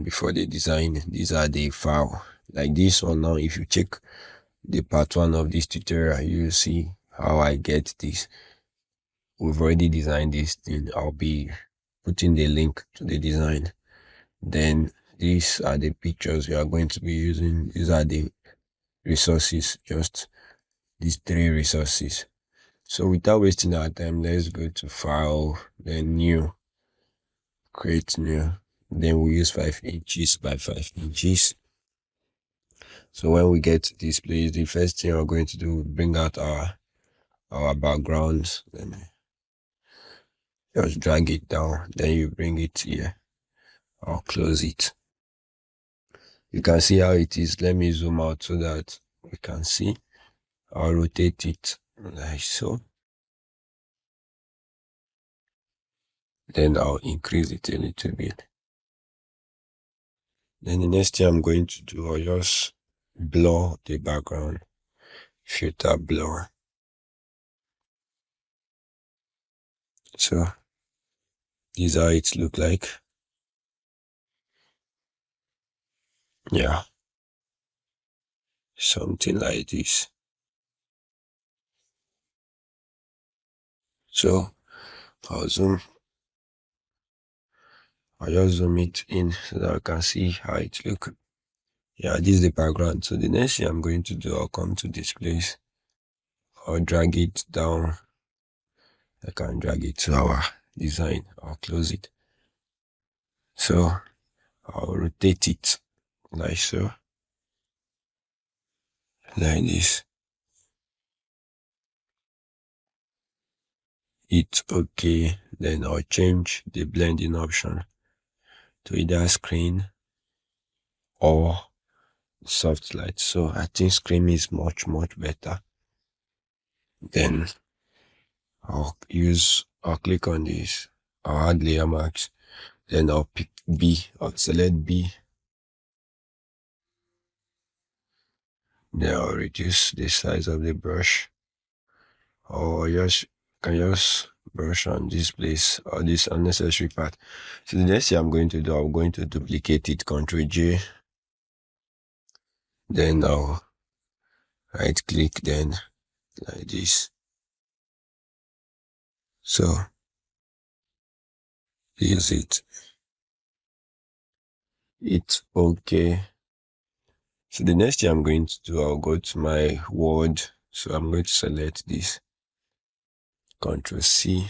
before the design. These are the file. Like this one now, if you check the part 1 of this tutorial, you will see how I get this. We've already designed this thing. I'll be putting the link to the design. Then these are the pictures we are going to be using. These are the resources, just these 3 resources. So without wasting our time, let's go to file, then new, create new. Then we use 5 inches by 5 inches. So when we get to this place, the first thing we're going to do is bring out our backgrounds. Then just drag it down. Then you bring it here. I'll close it. You can see how it is. Let me zoom out so that we can see. I'll rotate it like so. Then I'll increase it a little bit. Then the next thing I'm going to do, I'll just blur the background. Filter blur. So this is how it look like. Yeah. Something like this. So I'll just zoom it in so that I can see how it look. Yeah, this is the background. So the next thing I'm going to do, I'll come to this place. I'll drag it down. I can drag it to our design. I'll close it. So I'll rotate it like so. Like this. It's okay. Then I'll change the blending option to either screen or soft light. So I think screen is much better. Then I'll click on this. I'll add layer marks. Then I'll pick B. I'll select B. Then I'll reduce the size of the brush. Or can just brush on this place or this unnecessary part. So the next thing I'm going to do, I'm going to duplicate it, Ctrl J. Then I'll right click, then like this. So this is it. It's okay. So the next thing I'm going to do, I'll go to my Word. So I'm going to select this. Ctrl C.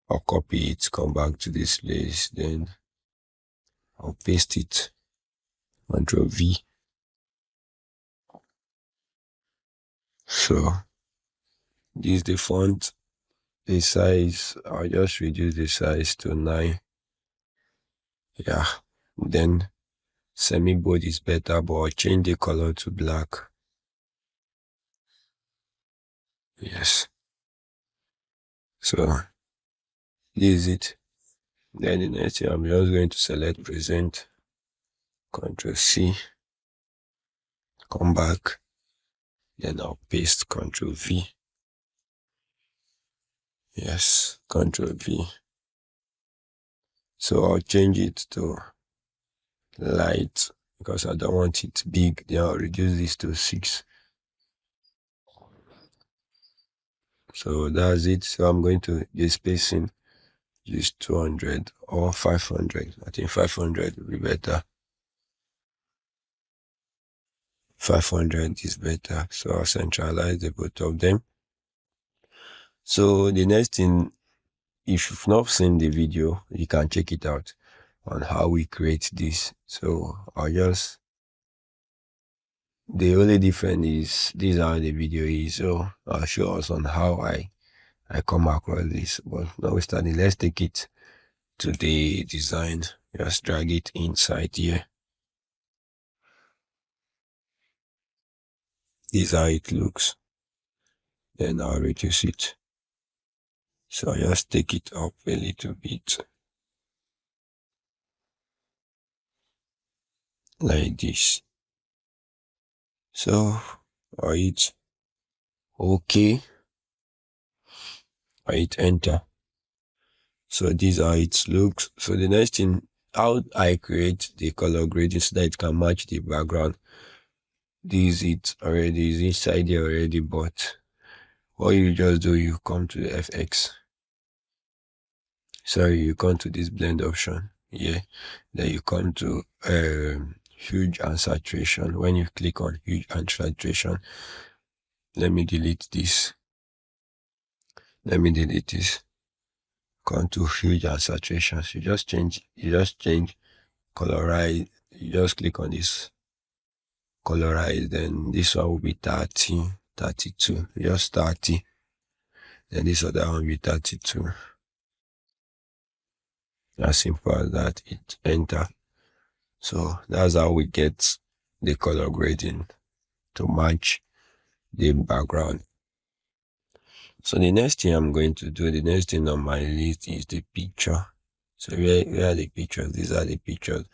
I'll copy it, come back to this place, then I'll paste it. Ctrl V. So this is the font. The size, I'll just reduce the size to 9. Yeah. Then semi-bold is better, but I'll change the color to black. Yes. So this is it. Then the next thing, I'm just going to select present. Ctrl C. Come back. Then I'll paste Ctrl V. Yes, Ctrl V. So I'll change it to light because I don't want it big. Then I'll reduce this to 6. So that's it. So I'm going to the spacing use 200 or 500. I think 500 will be better. 500 is better. So I'll centralize the both of them. So the next thing, if you've not seen the video, you can check it out on how we create this. So the only difference is this is how the video is. So I'll show us on how I come across this. But now we starting, let's take it to the design. Just drag it inside here. This is how it looks. Then I'll reduce it. So I just take it up a little bit. Like this. So I hit OK. I hit enter. So this is how it looks. So the next thing how I create the color grading so that it can match the background. This is it already, is inside here already, but what you just do, you come to the FX. Sorry, you come to this blend option here. Then you come to hue and saturation. When you click on hue and saturation, let me delete this. Come to hue and saturation. So you just change colorize. You just click on this colorize, then this one will be 30, 32. Just 30. Then this other one will be 32. As simple as that. It enter. So that's how we get the color grading to match the background. So the next thing I'm going to do, the next thing on my list is the picture. So where are the pictures? These are the pictures.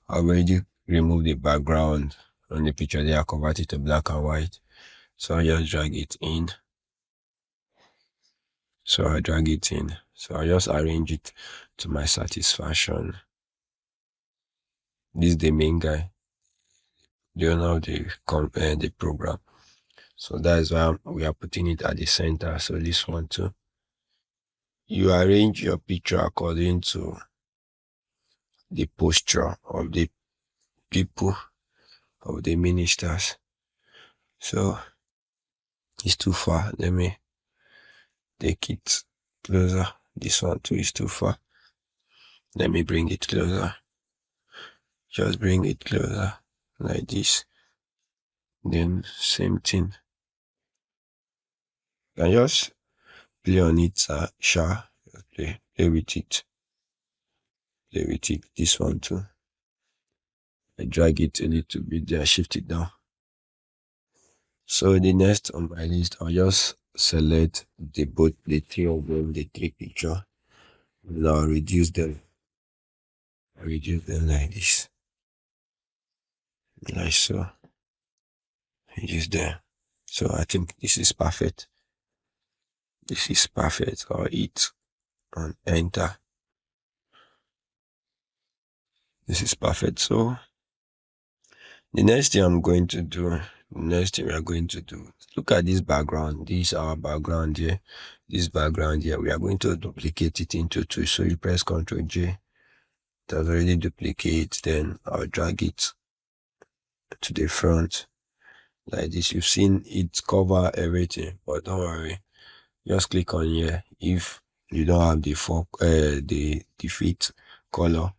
I already removed the background on the picture. They are converted to black and white. So I just drag it in. So I drag it in. So I just arrange it to my satisfaction. This is the main guy. The owner of the program. So that is why we are putting it at the center. So this one too. You arrange your picture according to the posture of the people, of the ministers. So it's too far. Let me take it closer. This one too is too far. Let me bring it closer. Just bring it closer like this. Then same thing. You can just play on it, sha. Play with it. Play with it. This one too. I drag it a little bit there, shift it down. So the next on my list, I'll just select the three of them, the three picture. And I'll reduce them. Like this. Like so. Reduce them. So I think this is perfect. This is perfect. I'll hit and enter. This is perfect. So the next thing we are going to do, look at this background. This is our background here. This background here, we are going to duplicate it into two. So you press Ctrl J. It has already duplicated. Then I'll drag it to the front like this. You've seen it cover everything, but don't worry. Just click on here. If you don't have the fit color,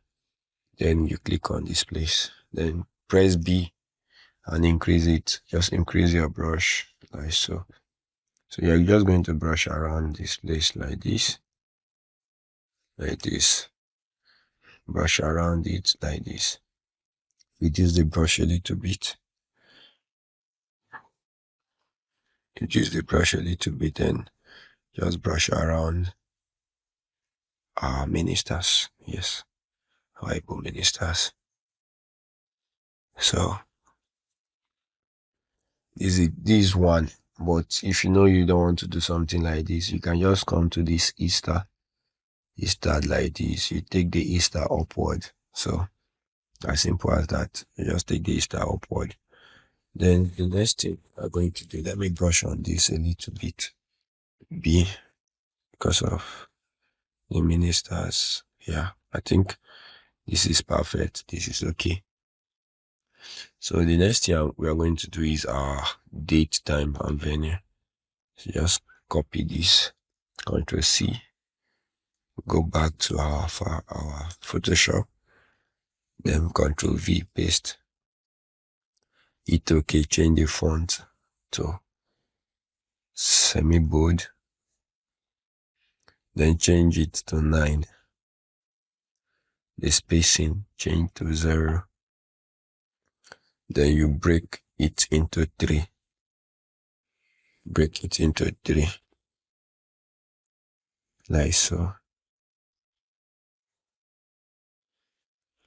then you click on this place. Then press B and increase it. Just increase your brush like so. So you're just going to brush around this place like this. Like this. Brush around it like this. Reduce the brush a little bit. Reduce the brush a little bit and just brush around our ministers. Yes. Our Igbo ministers. So this is one. But if you know you don't want to do something like this, you can just come to this Easter like this. You take the Easter upward. So as simple as that. You just take the Easter upward. Then the next thing I'm going to do, let me brush on this a little bit. B, because of the ministers. Yeah, I think this is perfect. This is okay. So the next thing we are going to do is our date, time, and venue. So just copy this, Ctrl C, go back to our Photoshop, then Ctrl V, paste. Hit OK, change the font to semi-bold, then change it to 9. The spacing change to 0. Then you break it into 3. Break it into 3. Like so.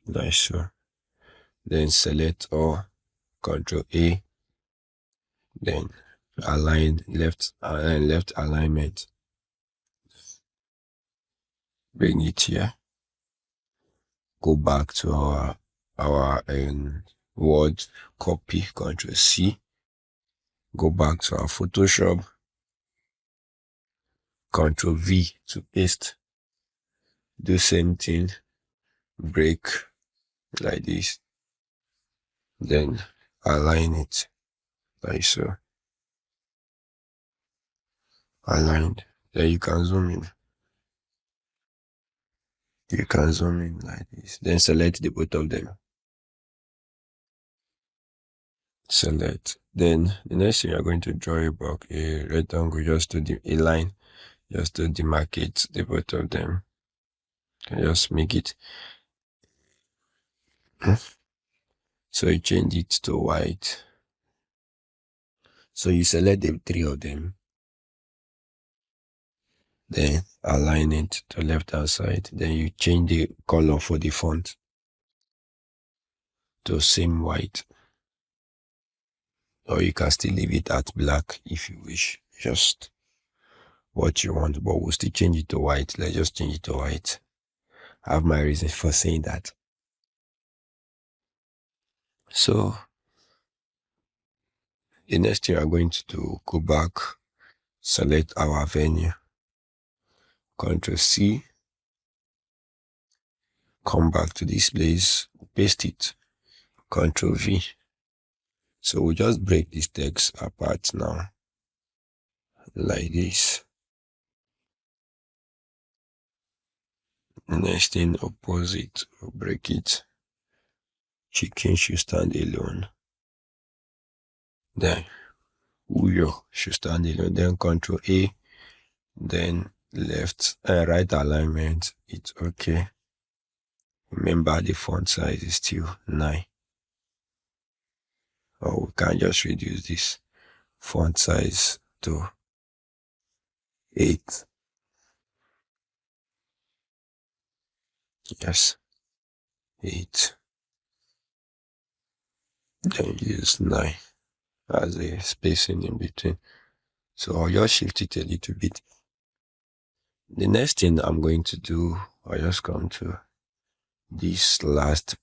Like so. Then select all, Ctrl A. Then align left alignment. Bring it here. go back to our Word, copy, Control C, go back to our Photoshop, Control V to paste. Do same thing, break like this, then align it like so. Aligned. Then you can zoom in. You can zoom in like this. Then select the both of them. Select. Then the next thing you're going to draw a rectangle, just to a line, just to demarcate the both of them. And just make it. So you change it to white. So you select the three of them. Then align it to left hand side. Then you change the color for the font to same white. Or you can still leave it at black if you wish. Just what you want, but we'll still change it to white. Let's just change it to white. I have my reasons for saying that. So the next thing we are going to do, go back, select our venue, Control C, come back to this place, paste it, Control V. So we'll just break this text apart now, like this. Next thing, opposite, we'll break it. Chicken should stand alone. Then Uyo should stand alone. Then Control A. Then left and right alignment. It's okay. Remember the font size is still 9. Or we can just reduce this font size to 8. Yes, 8. Then use 9 as a spacing in between. So I'll just shift it a little bit. The next thing I'm going to do, I'll just come to this last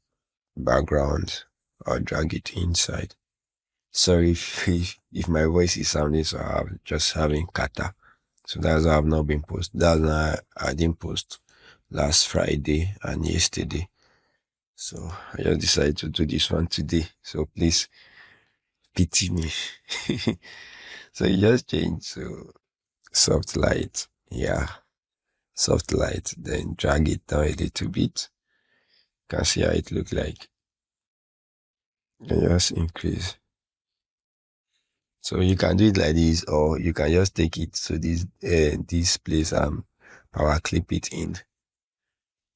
background. I'll drag it inside. Sorry if my voice is sounding so I'm just having kata. So that's why I've not been posted. That's why I didn't post last Friday and yesterday. So I just decided to do this one today. So please pity me. So you just change to soft light. Yeah. Soft light. Then drag it down a little bit. You can see how it looks like. And just increase. So you can do it like this, or you can just take it to this place and power clip it in.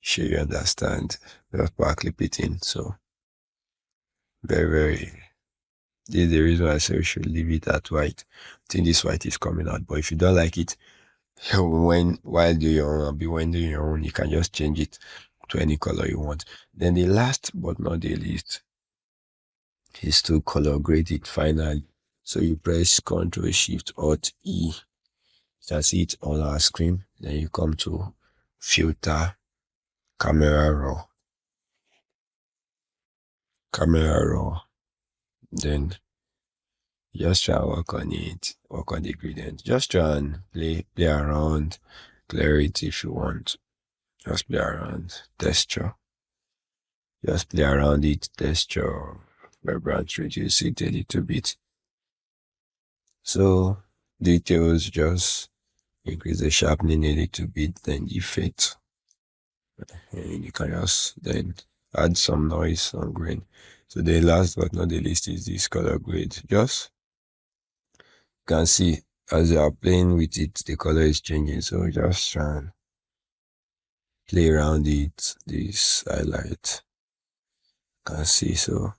Sure you understand. Just power clip it in. So very this is the reason why I say we should leave it at white. I think this white is coming out, but if you don't like it, while doing your own, you can just change it to any color you want. Then the last but not the least is to color grade it finally. So you press Ctrl Shift Alt E. You can see it on our screen. Then you come to Filter, Camera Raw. Then just try and work on it, work on the gradient. Just try and play around, clear it if you want. Just play around, texture. Just play around it, texture, vibrance, reduce it a little bit. So details, just increase the sharpening a little bit, then effect. And you can just then add some noise, some grain. So the last but not the least is this color grade. Just you can see as you are playing with it, the color is changing. So just try and play around it, this highlight. You can see, so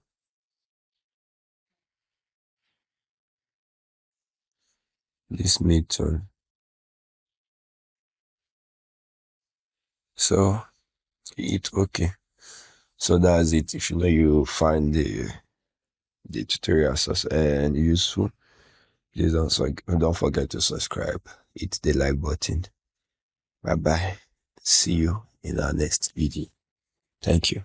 this midtone. So it's okay. So that's it. If you know you find the tutorials and useful, please don't forget to subscribe. Hit the like button. Bye bye. See you in our next video. Thank you.